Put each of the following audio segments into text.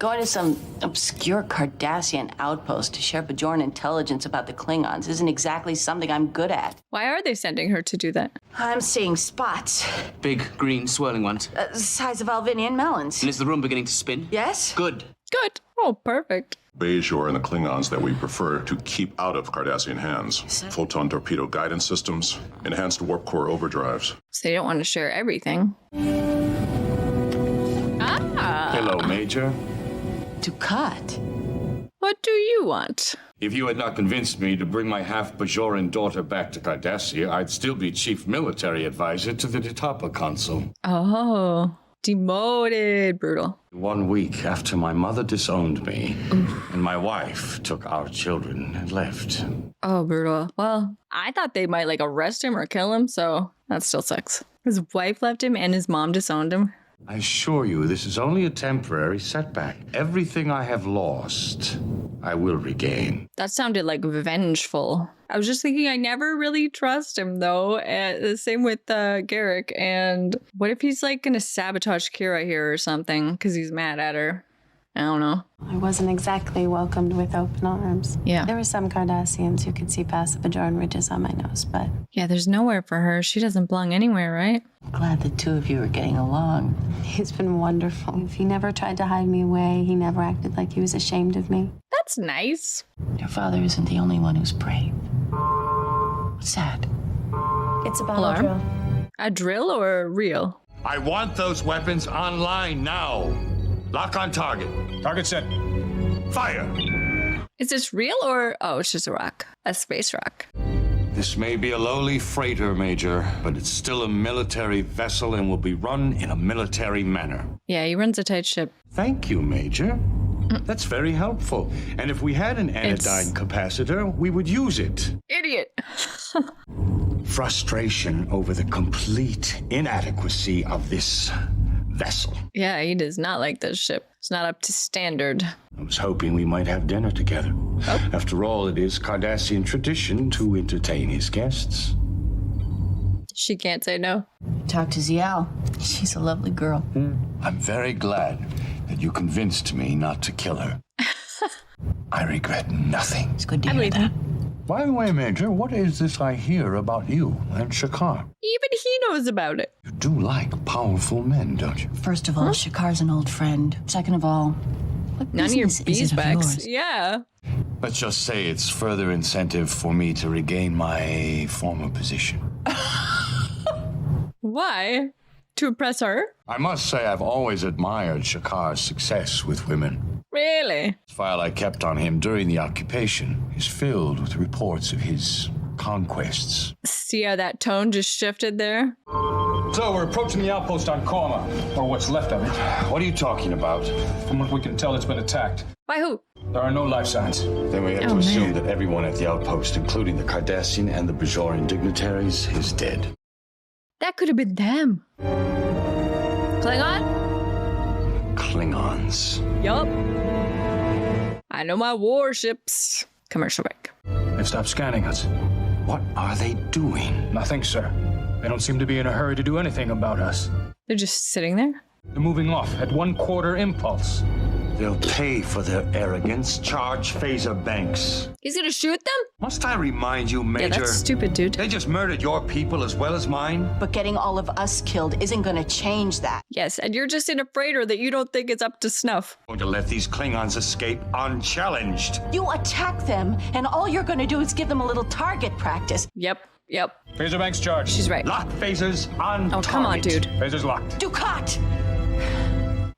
Going to some obscure Cardassian outpost to share Bajoran intelligence about the Klingons isn't exactly something I'm good at. Why are they sending her to do that? I'm seeing spots. Big, green, swirling ones. The size of Alvinian melons. And is the room beginning to spin? Yes? Good. Good. Oh, perfect. Bajor and the Klingons that we prefer to keep out of Cardassian hands. Photon torpedo guidance systems, enhanced warp core overdrives. So they don't want to share everything. Ah. Hello, Major. Dukat. What do you want? If you had not convinced me to bring my half-Bajoran daughter back to Cardassia, I'd still be chief military advisor to the Ditapa Council. Oh, demoted. Brutal. 1 week after my mother disowned me, and my wife took our children and left. Oh, brutal. Well, I thought they might like arrest him or kill him, so that still sucks. His wife left him and his mom disowned him. I assure you, this is only a temporary setback. Everything I have lost, I will regain. That sounded like vengeful. I was just thinking I never really trust him, though. The same with Garrick. And what if he's like going to sabotage Kira here or something because he's mad at her? I don't know. I wasn't exactly welcomed with open arms. Yeah. There were some Cardassians who could see past the Bajoran ridges on my nose, but Yeah, there's nowhere for her. She doesn't belong anywhere, right? Glad the two of you are getting along. he's been wonderful. He never tried to hide me away. He never acted like he was ashamed of me. That's nice. Your father isn't the only one who's brave. What's that? It's a Hello? battle drill. A drill or real? I want those weapons online now. Lock on target. Target set. Fire! Is this real or... Oh, it's just a rock. A space rock. This may be a lowly freighter, Major, but it's still a military vessel and will be run in a military manner. Yeah, he runs a tight ship. Thank you, Major. That's very helpful. And if we had an anodyne capacitor, we would use it. Idiot. Frustration over the complete inadequacy of this vessel. Yeah, he does not like this ship. It's not up to standard. I was hoping we might have dinner together. After all, it is Cardassian tradition to entertain his guests. She can't say no. Talk to Zial. She's a lovely girl. I'm very glad that you convinced me not to kill her. I regret nothing. It's good to I hear believe that. him. By the way, Major, what is this I hear about you and Shakar? Even he knows about it. You do like powerful men, don't you? First of all, Shakar's an old friend. Second of all, what None of your business is it of beeswax. yours? Yeah. Let's just say it's further incentive for me to regain my former position. Why? To impress her? I must say I've always admired Shakar's success with women. Really? The file I kept on him during the occupation is filled with reports of his conquests. See how that tone just shifted there? So we're approaching the outpost on Korma, or what's left of it. What are you talking about? From what we can tell, it's been attacked. By who? There are no life signs. Then we have to assume that everyone at the outpost, including the Cardassian and the Bajoran dignitaries, is dead. That could have been them. Klingon? Klingons. Yup. I know my warships. Commercial break. They've stopped scanning us. What are they doing? Nothing, sir. They don't seem to be in a hurry to do anything about us. They're just sitting there? They're moving off at 1/4 impulse. They'll pay for their arrogance. Charge phaser banks. He's gonna shoot them? Must I remind you, Major? Yeah, that's stupid, dude. They just murdered your people as well as mine. But getting all of us killed isn't going to change that. Yes, and you're just in a freighter that you don't think is up to snuff. Going to let these Klingons escape unchallenged. You attack them, and all you're going to do is give them a little target practice. Yep. Phaser banks charged. She's right. Lock phasers on Oh, target. come on, dude. Phasers locked. Dukat!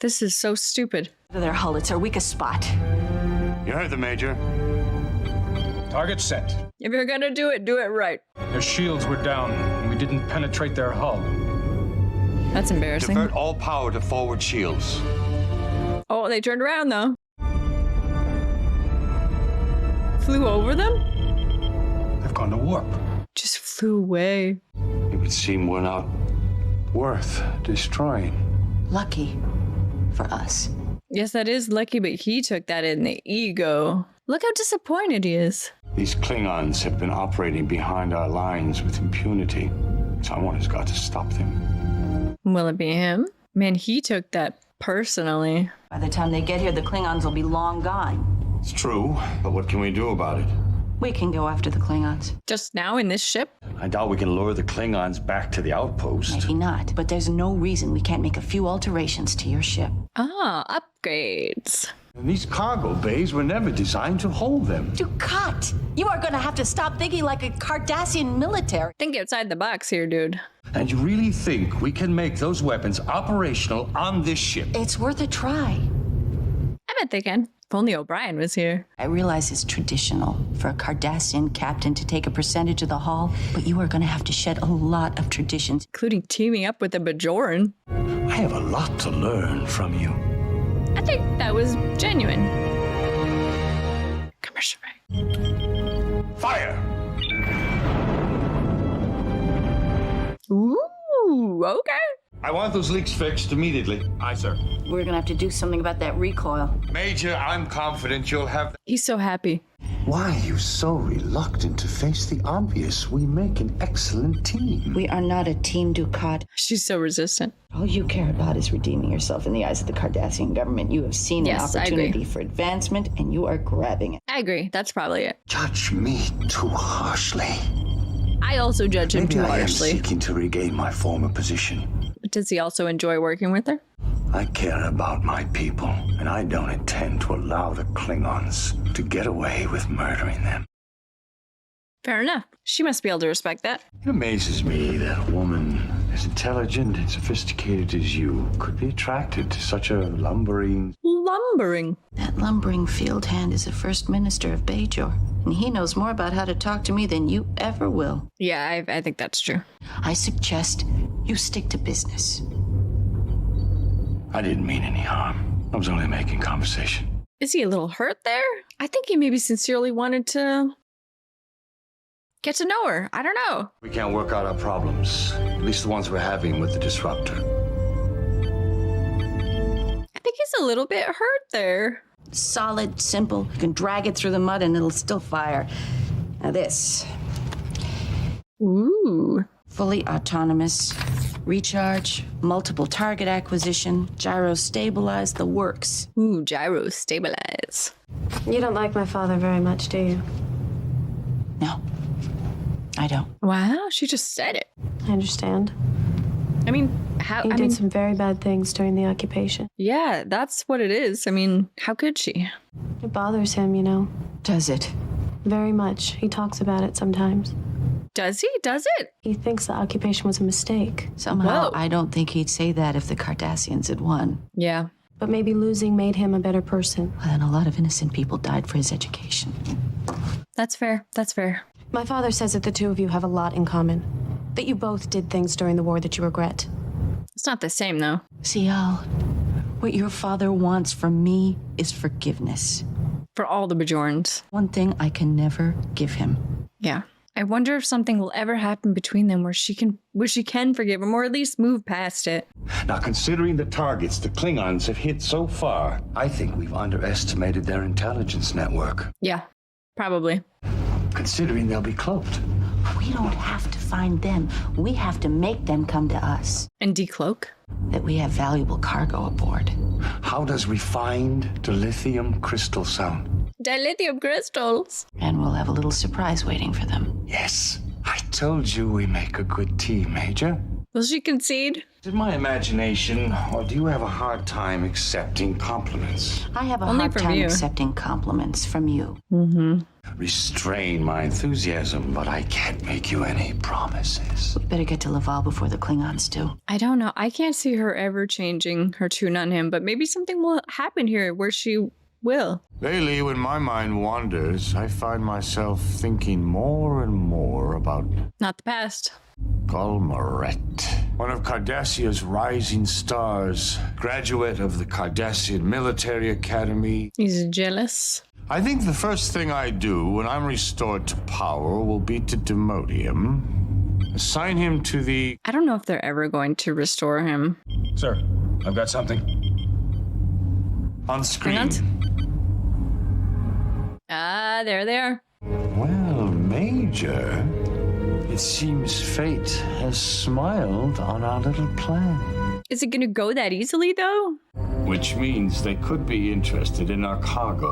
This is so stupid. Their hull, it's our weakest spot. You heard the Major. Target set. If you're gonna do it right. Their shields were down, and we didn't penetrate their hull. That's embarrassing. Divert all power to forward shields. Oh, they turned around, though. Flew over them? They've gone to warp. Just flew away. It would seem we're not worth destroying. Lucky for us. Yes, that is lucky, but he took that in the ego. Look how disappointed he is. These Klingons have been operating behind our lines with impunity. Someone has got to stop them. Will it be him? Man, he took that personally. By the time they get here, the Klingons will be long gone. It's true, but what can we do about it? We can go after the Klingons. Just now in this ship? I doubt we can lure the Klingons back to the outpost. Maybe not, but there's no reason we can't make a few alterations to your ship. Ah, upgrades. And these cargo bays were never designed to hold them. Dukat, you are going to have to stop thinking like a Cardassian military. Think outside the box here, dude. And you really think we can make those weapons operational on this ship? It's worth a try. I bet they can. If only O'Brien was here. I realize it's traditional for a Cardassian captain to take a percentage of the haul, but you are going to have to shed a lot of traditions. Including teaming up with a Bajoran. I have a lot to learn from you. I think that was genuine. Commercial break. Fire! Ooh, okay. I want those leaks fixed immediately. Aye, sir. We're going to have to do something about that recoil. Major, I'm confident you'll have... He's so happy. Why are you so reluctant to face the obvious? We make an excellent team. We are not a team, Dukat. She's so resistant. All you care about is redeeming yourself in the eyes of the Cardassian government. You have seen Yes, an I agree. opportunity for advancement, and you are grabbing it. I agree. That's probably it. Judge me too harshly. I also judge him Maybe too I am harshly. seeking to regain my former position. Does he also enjoy working with her? I care about my people, and I don't intend to allow the Klingons to get away with murdering them. Fair enough. She must be able to respect that. It amazes me that a woman as intelligent and sophisticated as you could be attracted to such a lumbering... Lumbering. That lumbering field hand is the first minister of Bajor, and he knows more about how to talk to me than you ever will. Yeah, I think that's true. I suggest you stick to business. I didn't mean any harm. I was only making conversation. Is he a little hurt there? I think he maybe sincerely wanted to get to know her. I don't know. We can't work out our problems, at least the ones we're having with the Disruptor. I think he's a little bit hurt there. Solid, simple. You can drag it through the mud and it'll still fire. Now this, Ooh. fully autonomous, recharge, multiple target acquisition, gyro stabilize, the works. Ooh, gyro stabilize. You don't like my father very much, do you? No, I don't. Wow, she just said it. I understand. I mean, how? He did some very bad things during the occupation. Yeah, that's what it is. I mean, how could she? It bothers him, you know, Does it? very much. He talks about it sometimes. Does he? Does it? He thinks the occupation was a mistake, Somehow, Whoa. I don't think he'd say that if the Cardassians had won. Yeah. but maybe losing made him a better person. Well, then a lot of innocent people died for his education. That's fair. That's fair. My father says that the two of you have a lot in common. That you both did things during the war that you regret. It's not the same, though. Sial, what your father wants from me is forgiveness. For all the Bajorans. One thing I can never give him. Yeah. I wonder if something will ever happen between them where she can forgive him or at least move past it. Now, considering the targets the Klingons have hit so far, I think we've underestimated their intelligence network, Yeah, probably. considering they'll be cloaked. We don't have to find them. We have to make them come to us. And decloak. That we have valuable cargo aboard. How does refined dilithium crystal sound? Dilithium crystals. And we'll have a little surprise waiting for them. Yes, I told you we make a good team, Major. Will she concede? is it my imagination, or do you have a hard time accepting compliments? I have a Only hard from time you. accepting compliments from you. Restrain my enthusiasm, but I can't Make you any promises. We better get to Laval before the Klingons do. I don't know. I can't see her ever changing her tune on him, but maybe something will happen here where she will. Lately, when my mind wanders, I find myself thinking more and more about Not the past. Gul Marette, one of Cardassia's rising stars, graduate of the Cardassian Military Academy. He's jealous. I think the first thing I do when I'm restored to power will be to demote him, assign him to the... I don't know if they're ever going to restore him. Sir, I've got something. on screen. Hang Ah, there they are. Well, Major, it seems fate has smiled on our little plan. Is it going to go that easily, though? which means they could be interested in our cargo.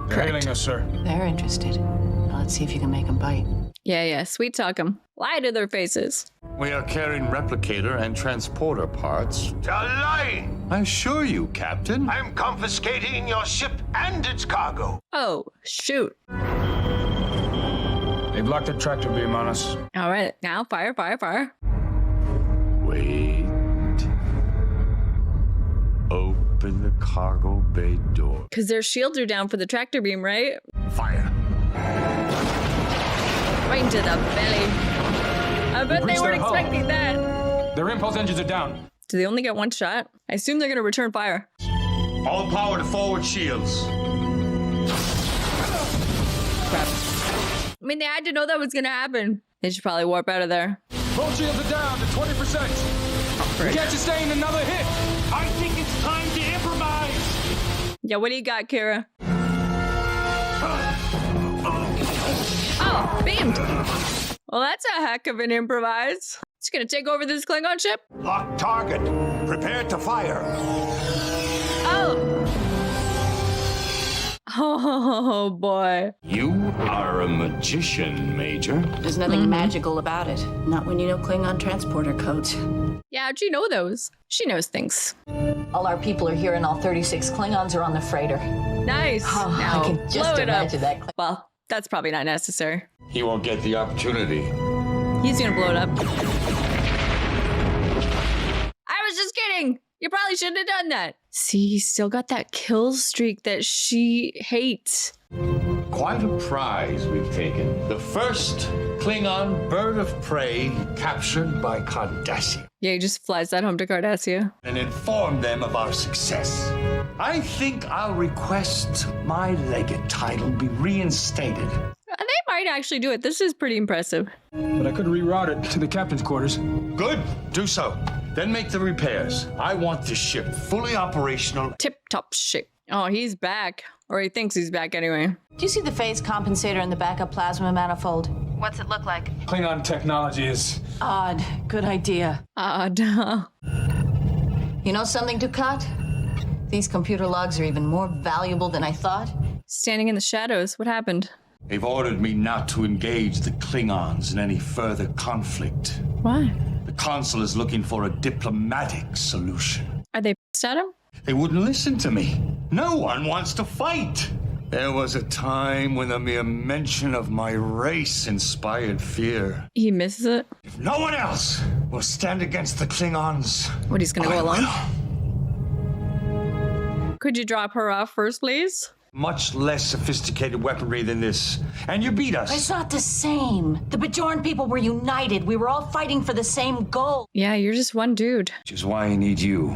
They're hailing us, sir. They're interested. Now let's see if you can make them bite. Yeah, sweet talk them. Lie to their faces. We are carrying replicator and transporter parts. A lie! I assure you, Captain. I'm confiscating your ship and its cargo. Oh, shoot. They blocked the tractor beam on us. All right, now fire. Wait. Open the cargo bay door. Because their shields are down for the tractor beam, right? Fire. Right into the belly. I bet they breached weren't their hull. expecting that. Their impulse engines are down. Do they only get one shot? I assume they're going to return fire. All power to forward shields. Crap. I mean, they had to know that was going to happen. They should probably warp out of there. Both shields are down to 20%. We can't sustain another hit. I think it's time to improvise. Yeah, what do you got, Kira? Oh, beamed. Well, that's a heck of an improvise. It's going to take over this Klingon ship? Lock target. Prepare to fire. Oh, boy. You are a magician, Major. There's nothing magical about it. Not when you know Klingon transporter codes. Yeah, how'd you know those? She knows things. All our people are here and all 36 Klingons are on the freighter. Nice. Oh, Now, I can just blow it up. imagine that. Well, that's probably not necessary. He won't get the opportunity. He's gonna blow it up. I was just kidding. You probably shouldn't have done that. See, he's still got that kill streak that she hates. Quite a prize we've taken. The first Klingon bird of prey captured by Cardassia, Yeah, he just flies that home to Cardassia. and informed them of our success. I think I'll request my legate title be reinstated. They might actually do it. This is pretty impressive. But I could reroute it to the captain's quarters. Good, do so. Then make the repairs. I want the ship fully operational. Tip-top shape. Oh, he's back. Or he thinks he's back anyway. Do you see the phase compensator in the backup plasma manifold? What's it look like? Klingon technology is Odd. Good idea. Duh. You know something, Ducat? These computer logs are even more valuable than I thought. Standing in the shadows. What happened? They've ordered me not to engage the Klingons in any further conflict. Why? The Consul is looking for a diplomatic solution. Are they pissed at him? They wouldn't listen to me. No one wants to fight. There was a time when the mere mention of my race inspired fear. He misses it. If no one else will stand against the Klingons, What, he's gonna I go alone? will. Could you drop her off first, please? Much less sophisticated weaponry than this. And you beat us. It's not the same. The Bajoran people were united. We were all fighting for the same goal. Yeah, you're just one dude. Which is why I need you.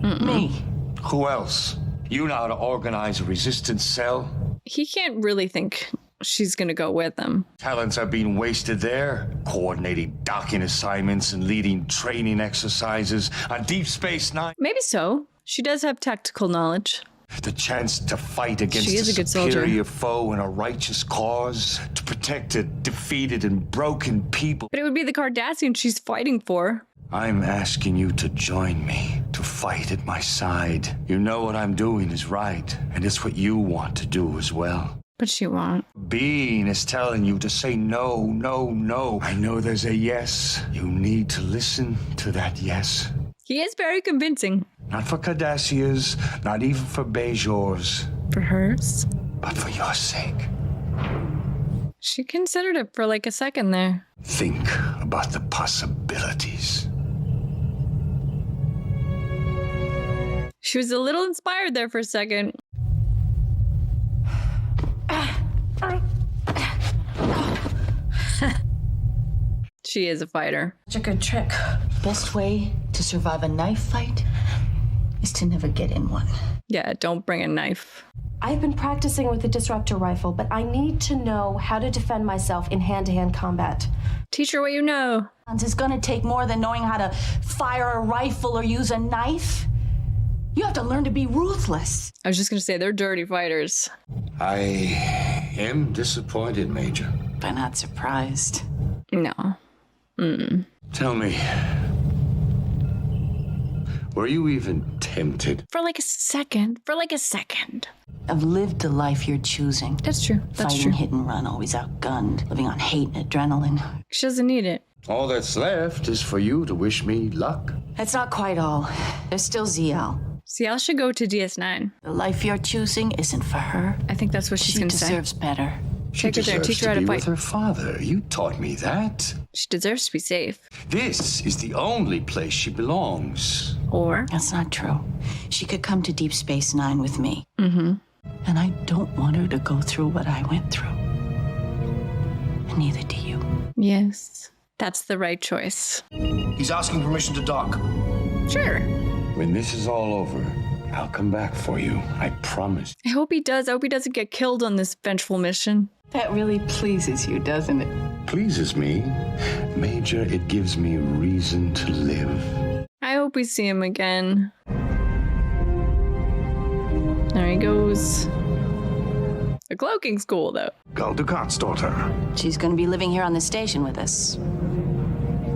Me. Who else? You know how to organize a resistance cell? He can't really think she's gonna go with him. Talents are being wasted there, coordinating docking assignments and leading training exercises on Deep Space Nine. Maybe so. She does have tactical knowledge. The chance to fight against She is a a good soldier. superior foe in a righteous cause, to protect a defeated and broken people. But it would be the Cardassian she's fighting for. I'm asking you to join me, to fight at my side. You know what I'm doing is right, and it's what you want to do as well. But she won't. Being is telling you to say no, no, no. I know there's a yes. You need to listen to that yes. He is very convincing. Not for Cardassia's, not even for Bajor's, For hers. but for your sake. She considered it for like a second there. Think about the possibilities. She was a little inspired there for a second. She is a fighter. Such a good trick. Best way to survive a knife fight is to never get in one. Yeah, don't bring a knife. I've been practicing with the disruptor rifle, but I need to know how to defend myself in hand-to-hand combat. Teach her what you know. It's gonna take more than knowing how to fire a rifle or use a knife. You have to learn to be ruthless. I was just gonna say, they're dirty fighters. I am disappointed, Major. But not surprised. No. Tell me, Were you even tempted? For like a second. I've lived the life you're choosing. That's true. That's Fighting true. hit and run, always outgunned, living on hate and adrenaline. She doesn't need it. All that's left is for you to wish me luck. That's not quite all. There's still ZL. CL should go to DS9. The life you're choosing isn't for her. I think that's what she's She going to say. deserves better. She Take her there, deserves teach her how to to be fight. with her father. You taught me that. She deserves to be safe. This is the only place she belongs. Or That's not true. She could come to Deep Space Nine with me. Mm-hmm. And I don't want her to go through what I went through. And neither do you. yes, that's the right choice. He's asking permission to dock. Sure. When this is all over, I'll come back for you. I promise. I hope he does. I hope he doesn't get killed on this vengeful mission. That really pleases you, doesn't it? Pleases me. Major, it gives me reason to live. I hope we see him again. There he goes. A cloaking school, though. Gul Dukat's daughter. She's going to be living here on the station with us.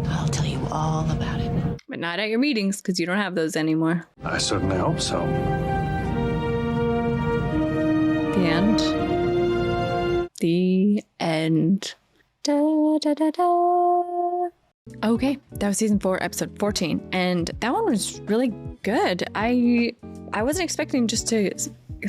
I'll tell you all about it. But not at your meetings, because you don't have those anymore. I certainly hope so. The end. The end. Da, da, da, da. Okay, that was season 4, episode 14, and that one was really good. I wasn't expecting just to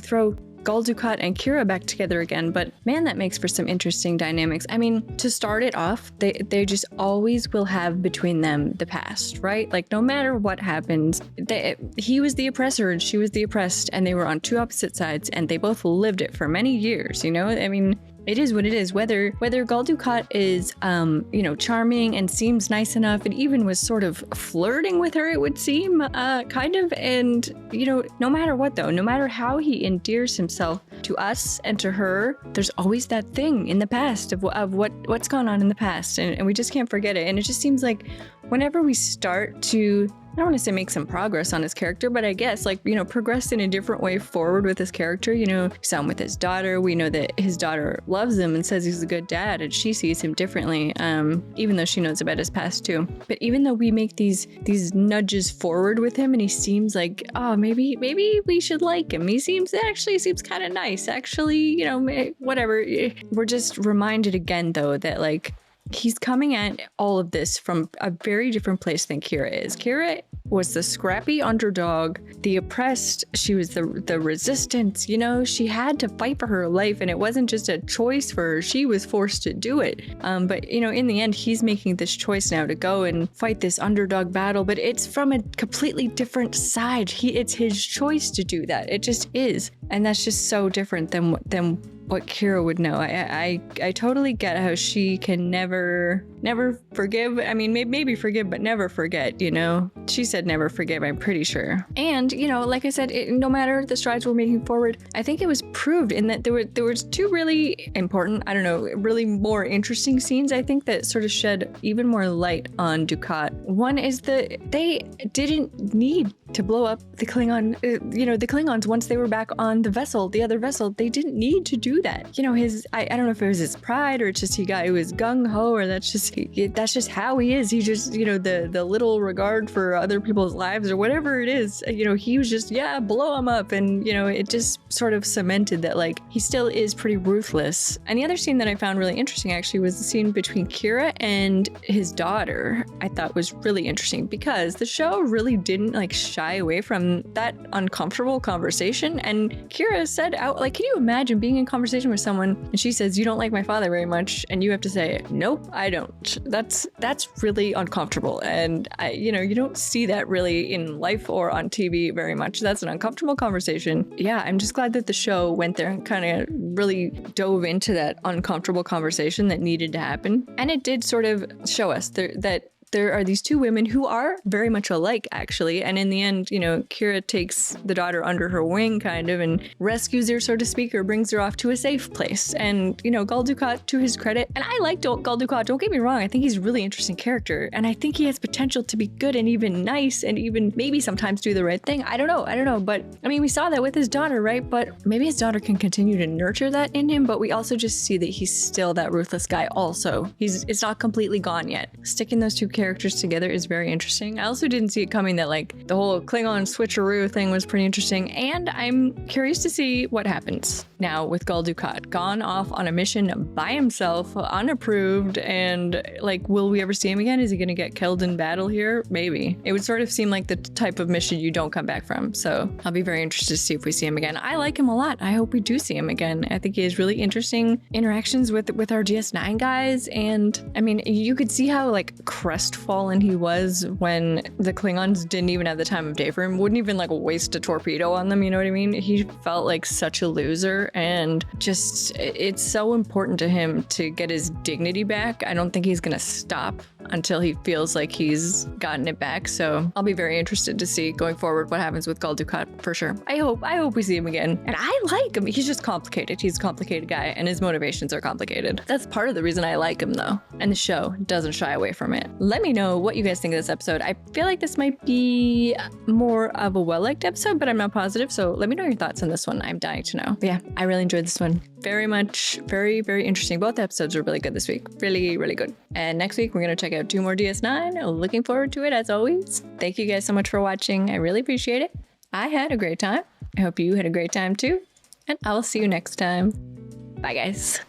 throw Gul Dukat and Kira back together again, but man, that makes for some interesting dynamics. I mean, to start it off, they just always will have between them the past, right? Like no matter what happens, he was the oppressor and she was the oppressed, and they were on two opposite sides, and they both lived it for many years, you know? I mean, it is what it is. Whether Gul Dukat is, charming and seems nice enough, and even was sort of flirting with her, it would seem, kind of. And no matter what, though, no matter how he endears himself to us and to her, there's always that thing in the past of what's gone on in the past, and we just can't forget it. And it just seems like whenever we start to, I don't want to say make some progress on his character, but I guess progress in a different way forward with his character. Some with his daughter. We know that his daughter loves him and says he's a good dad, and she sees him differently, even though she knows about his past too. But even though we make these nudges forward with him, and he seems like, oh, maybe we should like him. He seems kind of nice. Actually, whatever. We're just reminded again, though, that he's coming at all of this from a very different place than Kira is. Kira was the scrappy underdog, the oppressed. She was the resistance. She had to fight for her life, and it wasn't just a choice for her. She was forced to do it. But in the end, he's making this choice now to go and fight this underdog battle, but it's from a completely different side. It's his choice to do that. It just is. And that's just so different than what Kira would know. I totally get how she can never forgive. I mean, maybe forgive, but never forget, She said never forgive, I'm pretty sure. And, like I said, no matter the strides we're making forward, I think it was proved in that there was two really important, really more interesting scenes, I think, that sort of shed even more light on Dukat. One is that they didn't need to blow up the Klingon, the Klingons once they were back on the other vessel. They didn't need to do that. I don't know if it was his pride, or it's just he was gung-ho, or that's just how he is. He just, the little regard for other people's lives, or whatever it is, he was just, blow him up. And, it just sort of cemented that, he still is pretty ruthless. And the other scene that I found really interesting, actually, was the scene between Kira and his daughter. I thought was really interesting, because the show really didn't, shy away from that uncomfortable conversation. And Kira said out, can you imagine being in conversation with someone and she says, you don't like my father very much, and you have to say, nope, I don't. That's really uncomfortable. And you don't see that really in life or on TV very much. That's an uncomfortable conversation. Yeah, I'm just glad that the show went there and kind of really dove into that uncomfortable conversation that needed to happen. And it did sort of show us that there are these two women who are very much alike, actually. And in the end, Kira takes the daughter under her wing, kind of, and rescues her, so to speak, or brings her off to a safe place. And, Gul Dukat, to his credit, and I like Gul Dukat, don't get me wrong, I think he's a really interesting character. And I think he has potential to be good and even nice, and even maybe sometimes do the right thing. I don't know. But, we saw that with his daughter, right? But maybe his daughter can continue to nurture that in him. But we also just see that he's still that ruthless guy also. It's not completely gone yet. Sticking those two characters characters together is very interesting. I also didn't see it coming that like the whole Klingon switcheroo thing was pretty interesting, and I'm curious to see what happens now with Gul Dukat, gone off on a mission by himself, unapproved, and like, will we ever see him again? Is he gonna get killed in battle here? Maybe. It would sort of seem like the type of mission you don't come back from, so I'll be very interested to see if we see him again. I like him a lot. I hope we do see him again. I think he has really interesting interactions with our DS9 guys, and I mean, you could see how like crestfallen he was when the Klingons didn't even have the time of day for him, wouldn't even like waste a torpedo on them, you know what I mean? He felt like such a loser, and just it's so important to him to get his dignity back. I don't think he's gonna stop until he feels like he's gotten it back, so I'll be very interested to see going forward what happens with Gul Dukat for sure. I hope we see him again, and I like him. He's just complicated. He's a complicated guy, and his motivations are complicated. That's part of the reason I like him though, and the show doesn't shy away from it. Let me know what you guys think of this episode. I feel like this might be more of a well-liked episode, but I'm not positive, so let me know your thoughts on this one. I'm dying to know. But yeah, I really enjoyed this one. Very much, very, very interesting. Both episodes were really good this week. Really, really good. And next week, we're going to check out 2 more DS9. Looking forward to it as always. Thank you guys so much for watching. I really appreciate it. I had a great time. I hope you had a great time too. And I will see you next time. Bye, guys.